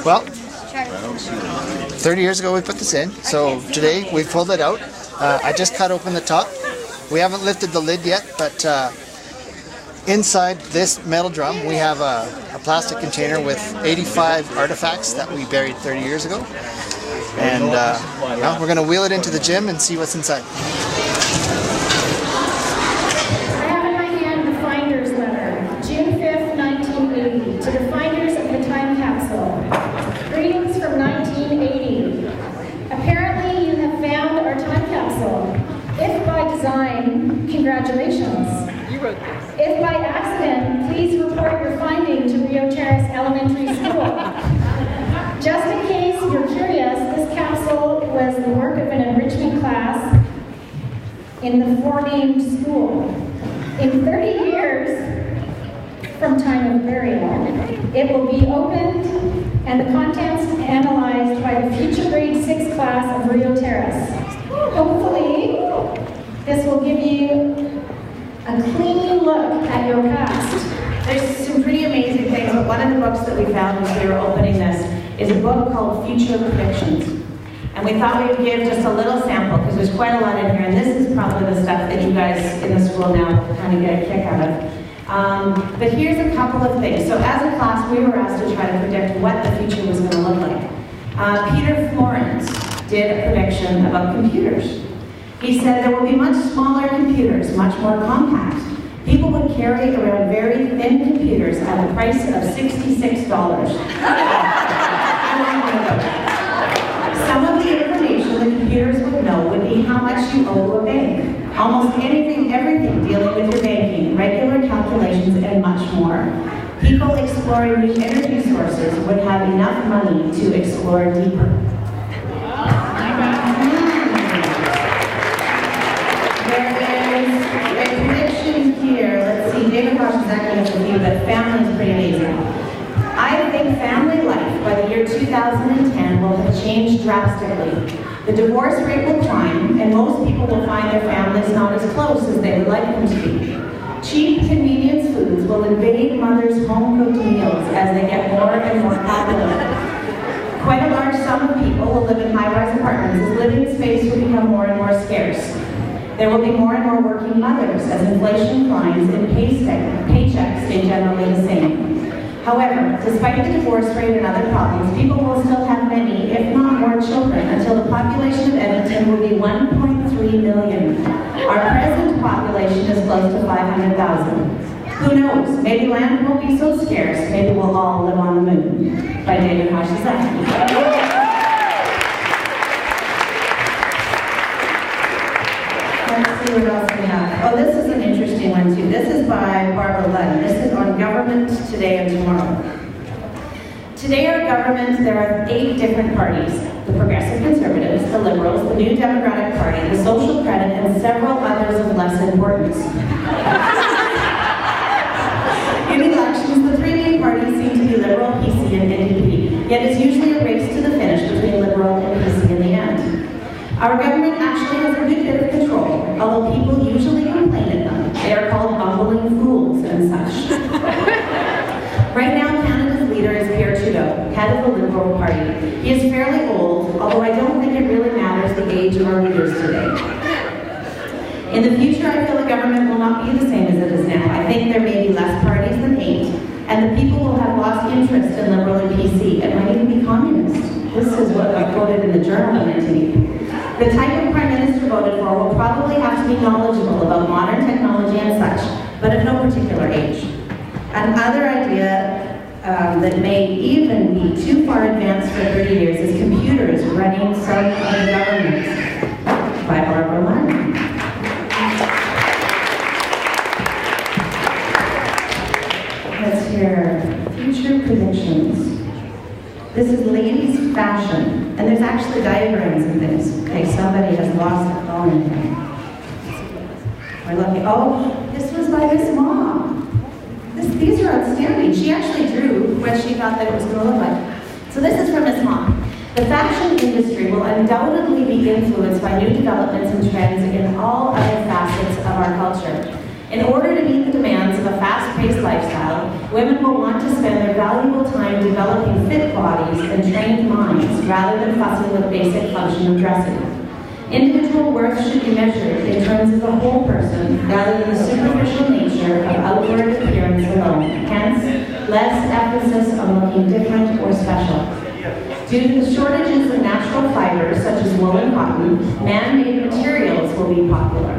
Well, 30 years ago we put this in, so today we pulled it out. I just cut open the top. We haven't lifted the lid yet, but inside this metal drum we have a plastic container with 85 artifacts that we buried 30 years ago. And well, we're going to wheel it into the gym and see what's inside. I have in my hand the finder's letter, June 5th, 1980, to the finders of the time capsule. Greetings from 1980. Apparently you have found our time capsule. If by design, congratulations. You wrote this. If by accident, please report your finding to Rio Terrace Elementary School. Just in case you're curious, this capsule was the work of an enrichment class in the forenamed school. In 30 years from time of burial, it will be opened and the contents analyzed by the future grade 6 class of Rio Terrace. Hopefully, this will give you a clean look at your past. There's some pretty amazing things, but one of the books that we found as we were opening this is a book called Future Predictions. And we thought we'd give just a little sample, because there's quite a lot in here, and this is probably the stuff that you guys in the school now kind of get a kick out of. But here's a couple of things. So as a class, we were asked to try to predict what the future was going to look like. Peter Florence did a prediction about computers. He said there will be much smaller computers, much more compact. People would carry around very thin computers at the price of $66. Some of the information the computers would know would be how much you owe to a bank. Almost anything, everything dealing with your banking, regular calculations, and much more. People exploring new energy sources would have enough money to explore deeper. David Rosh is acting as a few, but family is pretty amazing. I think family life by the year 2010 will have changed drastically. The divorce rate will climb, and most people will find their families not as close as they would like them to be. Cheap convenience foods will invade mothers' home-cooked meals as they get more and more popular. Quite a large sum of people will live in high-rise apartments as living space will become more and more scarce. There will be more and more working mothers as inflation climbs and paychecks stay generally the same. However, despite the divorce rate and other problems, people will still have many, if not more, children until the population of Edmonton will be 1.3 million. Our present population is close to 500,000. Who knows? Maybe land won't be so scarce, maybe we'll all live on the moon. By David Hashizaki. Let's see what else we have. Oh, this is an interesting one too. This is by Barbara Lunn. This is on government today and tomorrow. Today our government, there are 8 different parties. The Progressive Conservatives, the Liberals, the New Democratic Party, the Social Credit, and several others of less importance. In elections, the 3 main parties seem to be Liberal, PC, and NDP. Yet it's usually a race to the finish between Liberal and PC in the end. Our government actually has a good bit of control, although people usually complain at them. They are called bumbling fools and such. Right now, Canada's leader is Pierre Trudeau, head of the Liberal Party. He is fairly old, although I don't think it really matters the age of our leaders today. In the future, I feel the government will not be the same as it is now. I think there may be less parties than 8, and the people will have lost interest in Liberal and PC, and might even be communist. This is what I quoted in the Journal in TV. The type of Prime Minister voted for will probably have to be knowledgeable about modern technology and such, but of no particular age. Another idea that may even be too far advanced for 30 years is computers running some of the government. By Barbara Lunn. Let's hear future predictions. This is ladies' fashion, and there's actually diagrams and things. Okay, somebody has lost a phone in here. We're looking. Oh, this was by Miss Mom. These are outstanding. She actually drew what she thought that it was going to look like. So this is from Miss Mom. The fashion industry will undoubtedly be influenced by new developments and trends in all other facets of our culture. In order to meet the demands of a fast-paced lifestyle, women will want to spend their valuable time developing fit bodies and trained minds rather than fussing with basic function of dressing. Individual worth should be measured in terms of the whole person rather than the superficial nature of outward appearance alone. Hence, less emphasis on looking different or special. Due to the shortages of natural fibers such as wool and cotton, man-made materials will be popular.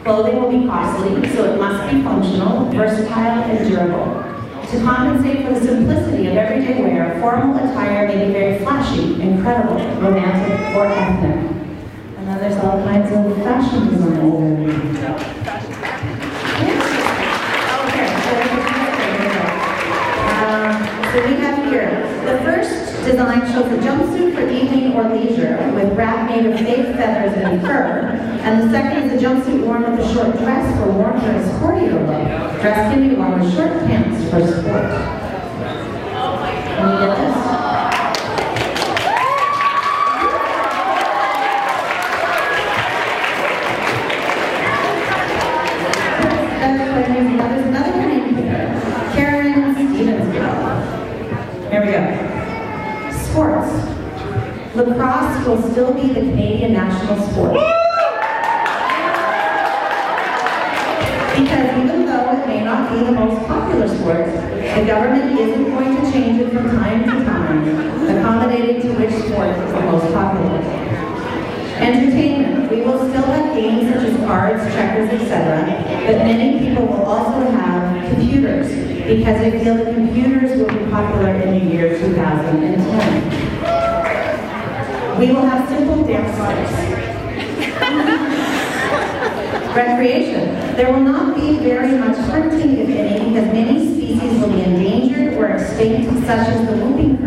Clothing will be costly, so it must be functional, versatile, and durable. To compensate for the simplicity of everyday wear, formal attire may be very flashy, incredible, romantic, or ethnic. And then there's all kinds of fashion design. So we have here, the first design shows a jumpsuit for evening or leisure with wrap made of fake feathers and fur. And the second is a jumpsuit worn with a short dress for warmer and sportier look. Dress can be worn with short pants for sport. Can you get this? There's another one in here. Karen Stevensville. Here we go. Sports. Lacrosse will still be the Canadian national sport. Because even though it may not be the most popular sport, the government isn't going to change it from time to time, accommodating to which sport is the most popular. Entertainment. We will still have games such as cards, checkers, etc., but many people will also have computers, because I feel that computers will be popular in the year 2010. We will have simple dance sticks. Recreation. There will not be very much hunting, if any, because many species will be endangered or extinct, such as the whooping